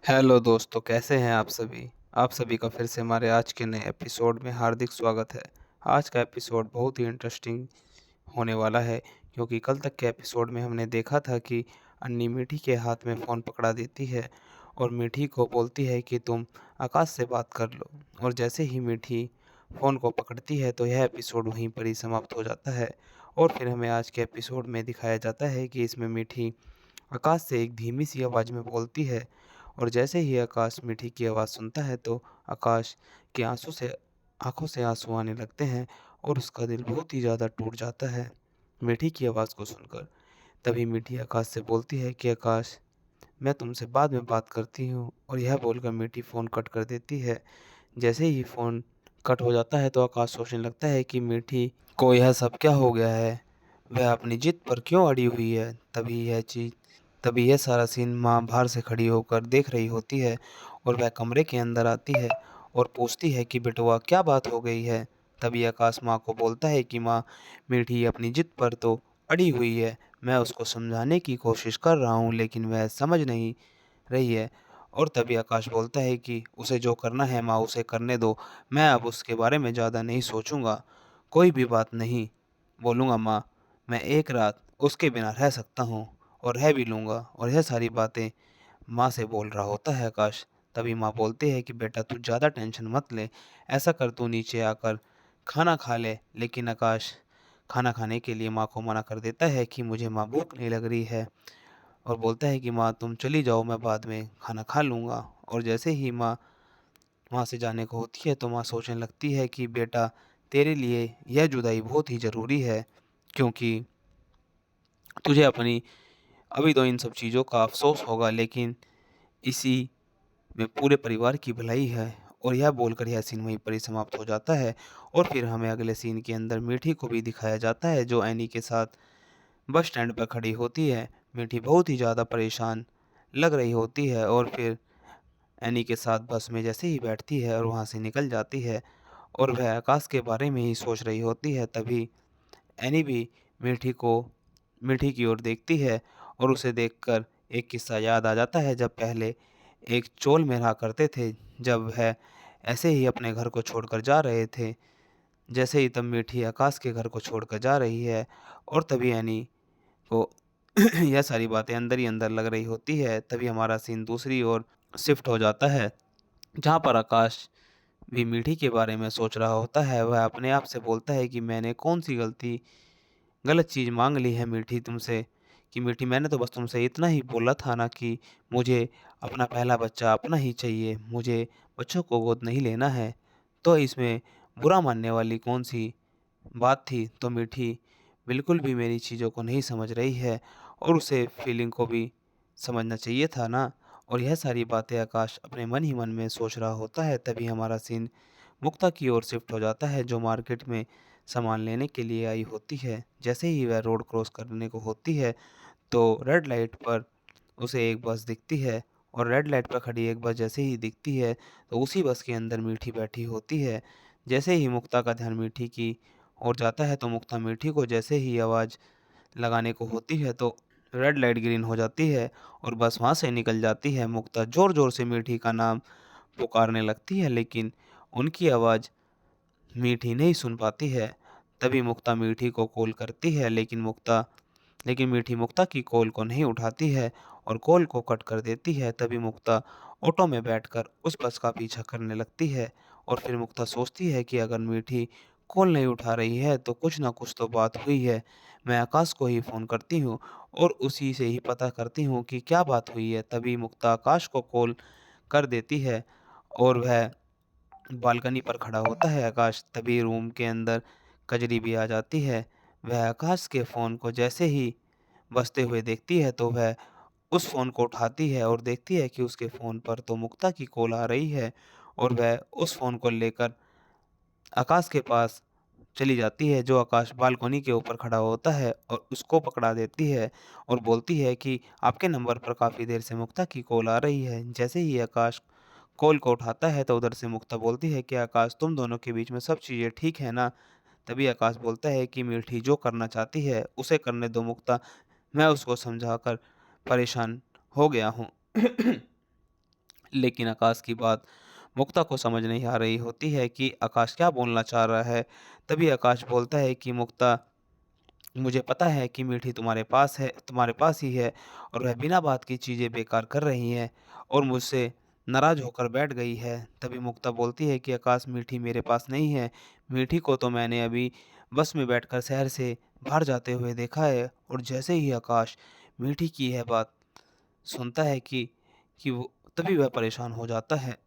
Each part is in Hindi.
हेलो दोस्तों, कैसे हैं आप सभी? आप सभी का फिर से हमारे आज के नए एपिसोड में हार्दिक स्वागत है। आज का एपिसोड बहुत ही इंटरेस्टिंग होने वाला है क्योंकि कल तक के एपिसोड में हमने देखा था कि अन्नी मीठी के हाथ में फ़ोन पकड़ा देती है और मीठी को बोलती है कि तुम आकाश से बात कर लो और जैसे ही मीठी फ़ोन को पकड़ती है तो यह एपिसोड वहीं पर ही समाप्त हो जाता है। और फिर हमें आज के एपिसोड में दिखाया जाता है कि इसमें मीठी आकाश से एक धीमी सी आवाज़ में बोलती है और जैसे ही आकाश मीठी की आवाज़ सुनता है तो आकाश के आँखों से आँसू आने लगते हैं और उसका दिल बहुत ही ज़्यादा टूट जाता है मीठी की आवाज़ को सुनकर। तभी मीठी आकाश से बोलती है कि आकाश, मैं तुमसे बाद में बात करती हूँ, और यह बोलकर मीठी फ़ोन कट कर देती है। जैसे ही फ़ोन कट हो जाता है तो आकाश सोचने लगता है कि मीठी को यह सब क्या हो गया है? वह अपनी ज़िद पर क्यों अड़ी हुई है? तभी यह सारा सीन माँ बाहर से खड़ी होकर देख रही होती है और वह कमरे के अंदर आती है और पूछती है कि बेटवा, क्या बात हो गई है? तभी आकाश माँ को बोलता है कि माँ, मीठी अपनी ज़िद पर तो अड़ी हुई है। मैं उसको समझाने की कोशिश कर रहा हूँ लेकिन वह समझ नहीं रही है। और तभी आकाश बोलता है कि उसे जो करना है माँ, उसे करने दो। मैं अब उसके बारे में ज़्यादा नहीं सोचूँगा। कोई भी बात नहीं बोलूँगा माँ। मैं एक रात उसके बिना रह सकता हूँ और रह भी लूँगा। और यह सारी बातें माँ से बोल रहा होता है आकाश। तभी माँ बोलती है कि बेटा, तू ज़्यादा टेंशन मत ले। ऐसा कर, तू नीचे आकर खाना खा ले। लेकिन आकाश खाना खाने के लिए माँ को मना कर देता है कि मुझे माँ, भूख नहीं लग रही है। और बोलता है कि माँ, तुम चली जाओ, मैं बाद में खाना खा लूँगा। और जैसे ही माँ वहाँ से जाने को होती है तो माँ सोचने लगती है कि बेटा, तेरे लिए यह जुदाई बहुत ही ज़रूरी है, क्योंकि तुझे अपनी अभी तो इन सब चीज़ों का अफ़सोस होगा, लेकिन इसी में पूरे परिवार की भलाई है। और यह बोलकर यह सीन वहीं पर ही समाप्त हो जाता है। और फिर हमें अगले सीन के अंदर मीठी को भी दिखाया जाता है जो एनी के साथ बस स्टैंड पर खड़ी होती है। मीठी बहुत ही ज़्यादा परेशान लग रही होती है और फिर एनी के साथ बस में जैसे ही बैठती है और वहाँ से निकल जाती है और वह आकाश के बारे में ही सोच रही होती है। तभी एनी भी मीठी को मीठी की ओर देखती है और उसे देखकर एक किस्सा याद आ जाता है, जब पहले एक चोल में रहा करते थे, जब वह ऐसे ही अपने घर को छोड़कर जा रहे थे। जैसे ही तब मीठी आकाश के घर को छोड़कर जा रही है और तभी एनी को यह सारी बातें अंदर ही अंदर लग रही होती है। तभी हमारा सीन दूसरी ओर शिफ्ट हो जाता है, जहाँ पर आकाश भी मीठी के बारे में सोच रहा होता है। वह अपने आप से बोलता है कि मैंने कौन-सी गलत चीज़ माँग ली है मीठी तुमसे, कि मीठी, मैंने तो बस तुमसे इतना ही बोला था ना कि मुझे अपना पहला बच्चा अपना ही चाहिए, मुझे बच्चों को गोद नहीं लेना है। तो इसमें बुरा मानने वाली कौन-सी बात थी? तो मीठी बिल्कुल भी मेरी चीज़ों को नहीं समझ रही है और उसे फीलिंग को भी समझना चाहिए था ना। और यह सारी बातें आकाश अपने मन ही मन में सोच रहा होता है। तभी हमारा सीन मुक्ता की ओर शिफ्ट हो जाता है, जो मार्केट में सामान लेने के लिए आई होती है। जैसे ही वह रोड क्रॉस करने को होती है तो रेड लाइट पर उसे एक बस दिखती है और रेड लाइट पर खड़ी एक बस जैसे ही दिखती है तो उसी बस के अंदर मीठी बैठी होती है। जैसे ही मुक्ता का ध्यान मीठी की ओर जाता है तो मुक्ता मीठी को जैसे ही आवाज़ लगाने को होती है तो रेड लाइट ग्रीन हो जाती है और बस वहाँ से निकल जाती है। मुक्ता ज़ोर-ज़ोर से मीठी का नाम पुकारने लगती है, लेकिन उनकी आवाज़ मीठी नहीं सुन पाती है। तभी मुक्ता मीठी को कॉल करती है, लेकिन मीठी मुक्ता की कॉल को नहीं उठाती है और कॉल को कट कर देती है। तभी मुक्ता ऑटो में बैठकर उस बस का पीछा करने लगती है और फिर मुक्ता सोचती है कि अगर मीठी कॉल नहीं उठा रही है तो कुछ ना कुछ तो बात हुई है। मैं आकाश को ही फ़ोन करती हूँ और उसी से ही पता करती हूँ कि क्या बात हुई है। तभी मुक्ता आकाश को कॉल कर देती है और वह बालकनी पर खड़ा होता है आकाश। तभी रूम के अंदर कजरी भी आ जाती है। वह आकाश के फ़ोन को जैसे ही बजते हुए देखती है तो वह उस फ़ोन को उठाती है और देखती है कि उसके फ़ोन पर तो मुक्ता की कॉल आ रही है और वह उस फ़ोन को लेकर आकाश के पास चली जाती है, जो आकाश बालकनी के ऊपर खड़ा होता है, और उसको पकड़ा देती है और बोलती है कि आपके नंबर पर काफ़ी देर से मुक्ता की कॉल आ रही है। जैसे ही आकाश कॉल को उठाता है तो उधर से मुक्ता बोलती है कि आकाश, तुम दोनों के बीच में सब चीज़ें ठीक है ना? तभी आकाश बोलता है कि मीठी जो करना चाहती है उसे करने दो मुक्ता, मैं उसको समझाकर परेशान हो गया हूँ। लेकिन आकाश की बात मुक्ता को समझ नहीं आ रही होती है कि आकाश क्या बोलना चाह रहा है। तभी आकाश बोलता है कि मुक्ता, मुझे पता है कि मीठी तुम्हारे पास ही है और वह बिना बात की चीज़ें बेकार कर रही हैं और मुझसे नाराज़ होकर बैठ गई है। तभी मुक्ता बोलती है कि आकाश, मीठी मेरे पास नहीं है। मीठी को तो मैंने अभी बस में बैठकर शहर से बाहर जाते हुए देखा है। और जैसे ही आकाश मीठी की यह बात सुनता है कि वो तभी वह परेशान हो जाता है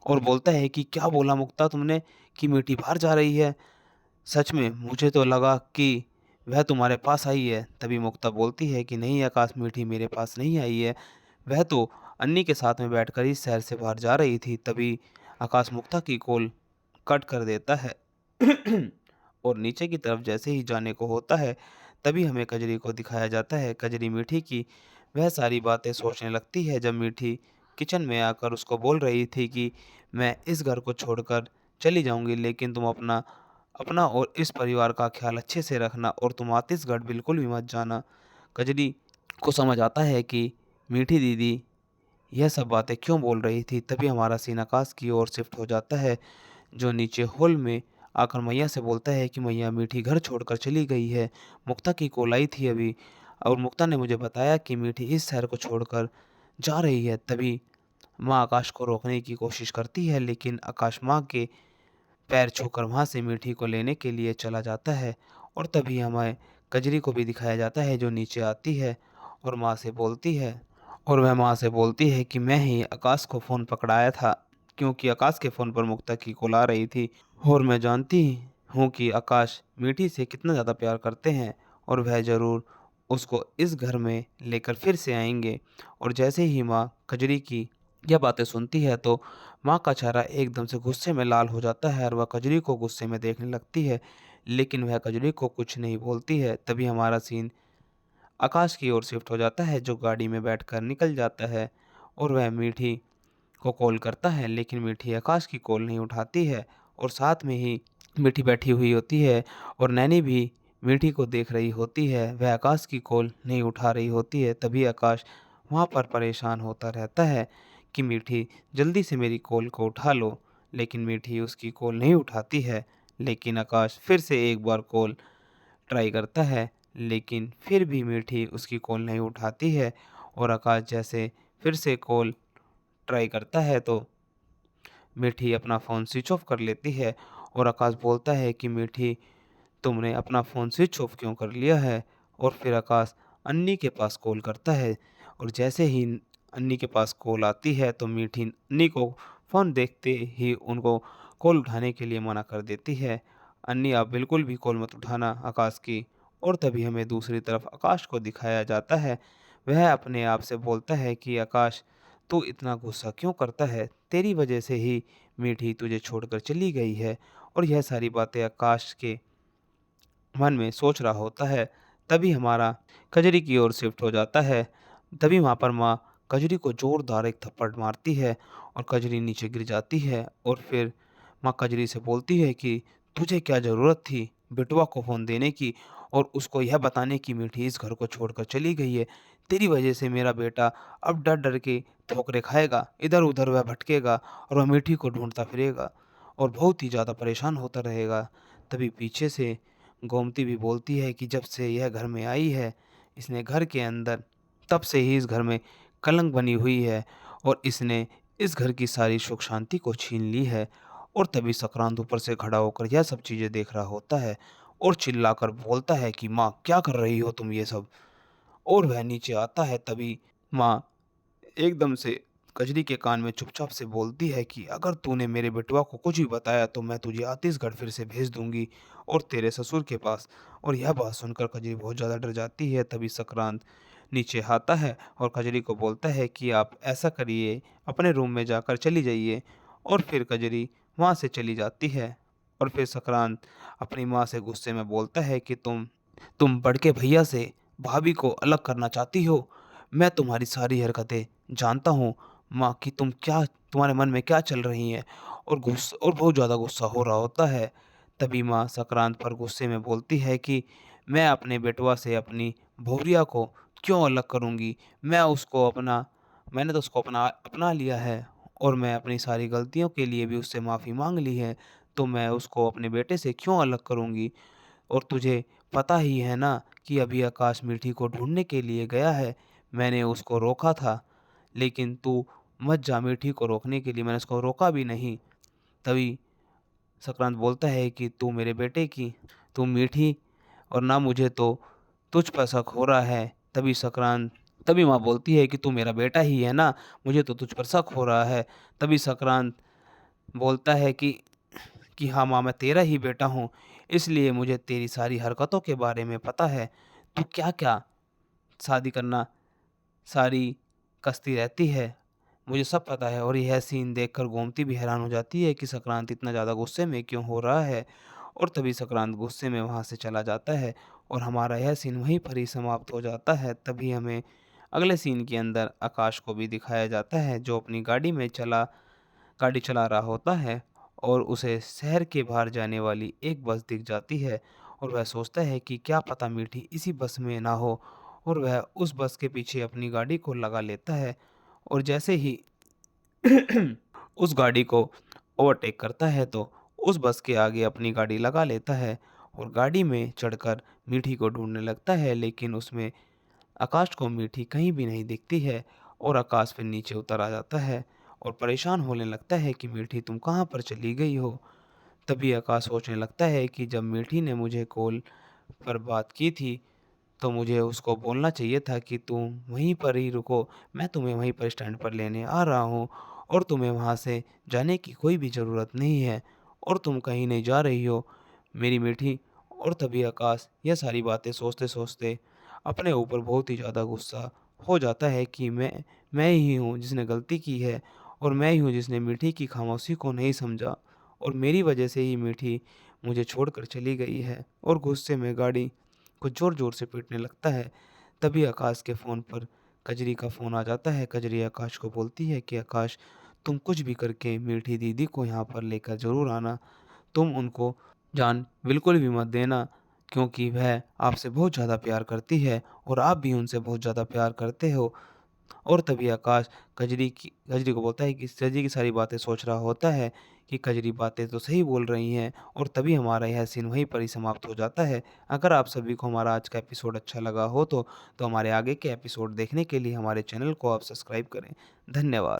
और बोलता है कि क्या बोला मुक्ता तुमने कि मीठी बाहर जा रही है? सच में मुझे तो लगा कि वह तुम्हारे पास आई है। तभी मुक्ता बोलती है कि नहीं आकाश, मीठी मेरे पास नहीं आई है। वह तो अन्नी के साथ में बैठकर इस शहर से बाहर जा रही थी। तभी आकाश मुक्ता की कॉल कट कर देता है और नीचे की तरफ जैसे ही जाने को होता है, तभी हमें कजरी को दिखाया जाता है। कजरी मीठी की वह सारी बातें सोचने लगती है जब मीठी किचन में आकर उसको बोल रही थी कि मैं इस घर को छोड़कर चली जाऊंगी, लेकिन तुम अपना अपना और इस परिवार का ख्याल अच्छे से रखना और तुम आतिशगढ़ बिल्कुल भी मत जाना। कजरी को समझ आता है कि मीठी दीदी यह सब बातें क्यों बोल रही थी। तभी हमारा सीन आकाश की ओर शिफ्ट हो जाता है, जो नीचे हॉल में आकर मैया से बोलता है कि मैया, मीठी घर छोड़कर चली गई है। मुक्ता की कॉल आई थी अभी और मुक्ता ने मुझे बताया कि मीठी इस शहर को छोड़कर जा रही है। तभी माँ आकाश को रोकने की कोशिश करती है, लेकिन आकाश माँ के पैर छूकर वहाँ से मीठी को लेने के लिए चला जाता है। और तभी हमें कजरी को भी दिखाया जाता है, जो नीचे आती है और माँ से बोलती है और वह माँ से बोलती है कि मैं ही आकाश को फ़ोन पकड़ाया था, क्योंकि आकाश के फ़ोन पर मुक्ता की कॉल आ रही थी और मैं जानती हूँ कि आकाश मीठी से कितना ज़्यादा प्यार करते हैं और वह ज़रूर उसको इस घर में लेकर फिर से आएँगे। और जैसे ही माँ कजरी की यह बातें सुनती है तो माँ का चेहरा एकदम से गुस्से में लाल हो जाता है और वह कजरी को गुस्से में देखने लगती है, लेकिन वह कजरी को कुछ नहीं बोलती है। तभी हमारा सीन आकाश की ओर शिफ्ट हो जाता है, जो गाड़ी में बैठकर निकल जाता है और वह मीठी को कॉल करता है, लेकिन मीठी आकाश की कॉल नहीं उठाती है। और साथ में ही मीठी बैठी हुई होती है और नैनी भी मीठी को देख रही होती है। वह आकाश की कॉल नहीं उठा रही होती है। तभी आकाश वहाँ पर परेशान होता रहता है कि मीठी जल्दी से मेरी कॉल को उठा लो, लेकिन मीठी उसकी कॉल नहीं उठाती है। लेकिन आकाश फिर से एक बार कॉल ट्राई करता है, लेकिन फिर भी मीठी उसकी कॉल नहीं उठाती है। और आकाश जैसे फिर से कॉल ट्राई करता है तो मीठी अपना फ़ोन स्विच ऑफ कर लेती है और आकाश बोलता है कि मीठी, तुमने अपना फ़ोन स्विच ऑफ क्यों कर लिया है? और फिर आकाश अन्नी के पास कॉल करता है और जैसे ही अन्नी के पास कॉल आती है तो मीठी अन्नी को फ़ोन देखते ही उनको कॉल उठाने के लिए मना कर देती है। अन्नी, आप बिल्कुल भी कॉल मत उठाना आकाश की। और तभी हमें दूसरी तरफ आकाश को दिखाया जाता है। वह अपने आप से बोलता है कि आकाश, तू इतना गुस्सा क्यों करता है? तेरी वजह से ही मीठी तुझे छोड़कर चली गई है। और यह सारी बातें आकाश के मन में सोच रहा होता है। तभी हमारा कजरी की ओर शिफ्ट हो जाता है। तभी वहाँ पर माँ कजरी को ज़ोरदार एक थप्पड़ मारती है और कजरी नीचे गिर जाती है। और फिर माँ कजरी से बोलती है कि तुझे क्या ज़रूरत थी बिटुआ को फ़ोन देने की और उसको यह बताने की मीठी इस घर को छोड़कर चली गई है। तेरी वजह से मेरा बेटा अब डर-डर के ठोकरें खाएगा, इधर-उधर वह भटकेगा और वह मीठी को ढूँढता फिरेगा और बहुत ही ज़्यादा परेशान होता रहेगा। तभी पीछे से गोमती भी बोलती है कि जब से यह घर में आई है, इसने घर के अंदर तब से ही इस घर में कलंक बनी हुई है और इसने इस घर की सारी सुख शांति को छीन ली है। और तभी सक्रांत ऊपर से खड़ा होकर यह सब चीज़ें देख रहा होता है और चिल्लाकर बोलता है कि माँ, क्या कर रही हो तुम ये सब? और वह नीचे आता है। तभी माँ एकदम से कजरी के कान में चुपचाप से बोलती है कि अगर तूने मेरे बेटवा को कुछ भी बताया तो मैं तुझे आतिशगढ़ फिर से भेज दूंगी और तेरे ससुर के पास। और यह बात सुनकर कजरी बहुत ज़्यादा डर जाती है। तभी सक्रांत नीचे आता है और कजरी को बोलता है कि आप ऐसा करिए, अपने रूम में जाकर चली जाइए। और फिर कजरी वहाँ से चली जाती है। और फिर सक्रांत अपनी माँ से गुस्से में बोलता है कि तुम बड़के भैया से भाभी को अलग करना चाहती हो। मैं तुम्हारी सारी हरकतें जानता हूँ माँ कि तुम्हारे मन में क्या चल रही है। और बहुत ज़्यादा गुस्सा हो रहा होता है। तभी माँ सक्रांत पर गुस्से में बोलती है कि मैं अपने बेटवा से अपनी बहुरिया को क्यों अलग करूँगी? मैंने तो उसको अपना लिया है और मैं अपनी सारी गलतियों के लिए भी उससे माफ़ी माँग ली है, तो मैं उसको अपने बेटे से क्यों अलग करूँगी? और तुझे पता ही है ना कि अभी आकाश मीठी को ढूँढने के लिए गया है। मैंने उसको रोका था, लेकिन तू मत जा मीठी को रोकने के लिए, मैंने उसको रोका भी नहीं। तभी संक्रांत बोलता है कि तू मीठी और ना मुझे तो तुझ पर शक हो रहा है। तभी माँ बोलती है कि तू मेरा बेटा ही है ना, मुझे तो तुझ पर शक हो रहा है। तभी संक्रांत बोलता है कि हाँ माँ, मैं तेरा ही बेटा हूँ, इसलिए मुझे तेरी सारी हरकतों के बारे में पता है। तू क्या-क्या शादी करना सारी कसती रहती है, मुझे सब पता है। और यह सीन देखकर गोमती भी हैरान हो जाती है कि संक्रांत इतना ज़्यादा गुस्से में क्यों हो रहा है। और तभी संक्रांत गुस्से में वहाँ से चला जाता है और हमारा यह सीन वहीं पर ही समाप्त हो जाता है। तभी हमें अगले सीन के अंदर आकाश को भी दिखाया जाता है, जो अपनी गाड़ी चला रहा होता है और उसे शहर के बाहर जाने वाली एक बस दिख जाती है और वह सोचता है कि क्या पता मीठी इसी बस में ना हो, और वह उस बस के पीछे अपनी गाड़ी को लगा लेता है और जैसे ही उस गाड़ी को ओवरटेक करता है तो उस बस के आगे अपनी गाड़ी लगा लेता है और गाड़ी में चढ़कर मीठी को ढूंढने लगता है, लेकिन उसमें आकाश को मीठी कहीं भी नहीं दिखती है और आकाश फिर नीचे उतर आ जाता है और परेशान होने लगता है कि मीठी तुम कहाँ पर चली गई हो। तभी आकाश सोचने लगता है कि जब मीठी ने मुझे कॉल पर बात की थी, तो मुझे उसको बोलना चाहिए था कि तुम वहीं पर ही रुको, मैं तुम्हें वहीं पर स्टैंड पर लेने आ रहा हूँ और तुम्हें वहाँ से जाने की कोई भी ज़रूरत नहीं है और तुम कहीं नहीं जा रही हो, मेरी मीठी। और तभी आकाश यह सारी बातें सोचते-सोचते अपने ऊपर बहुत ही ज़्यादा गुस्सा हो जाता है कि मैं ही हूँ जिसने गलती की है और मैं ही हूँ जिसने मीठी की खामोशी को नहीं समझा और मेरी वजह से ही मीठी मुझे छोड़कर चली गई है, और गुस्से में गाड़ी को ज़ोर-ज़ोर से पीटने लगता है। तभी आकाश के फ़ोन पर कजरी का फ़ोन आ जाता है। कजरी आकाश को बोलती है कि आकाश, तुम कुछ भी करके मीठी दीदी को यहाँ पर लेकर ज़रूर आना। तुम उनको जान बिल्कुल भी मत देना, क्योंकि वह आपसे बहुत ज़्यादा प्यार करती है और आप भी उनसे बहुत ज़्यादा प्यार करते हो। और तभी आकाश कजरी को बोलता है कि कजरी की सारी बातें सोच रहा होता है कि कजरी बातें तो सही बोल रही हैं, और तभी हमारा यह सीन वहीं पर ही समाप्त हो जाता है। अगर आप सभी को हमारा आज का एपिसोड अच्छा लगा हो तो हमारे आगे के एपिसोड देखने के लिए हमारे चैनल को आप सब्सक्राइब करें। धन्यवाद।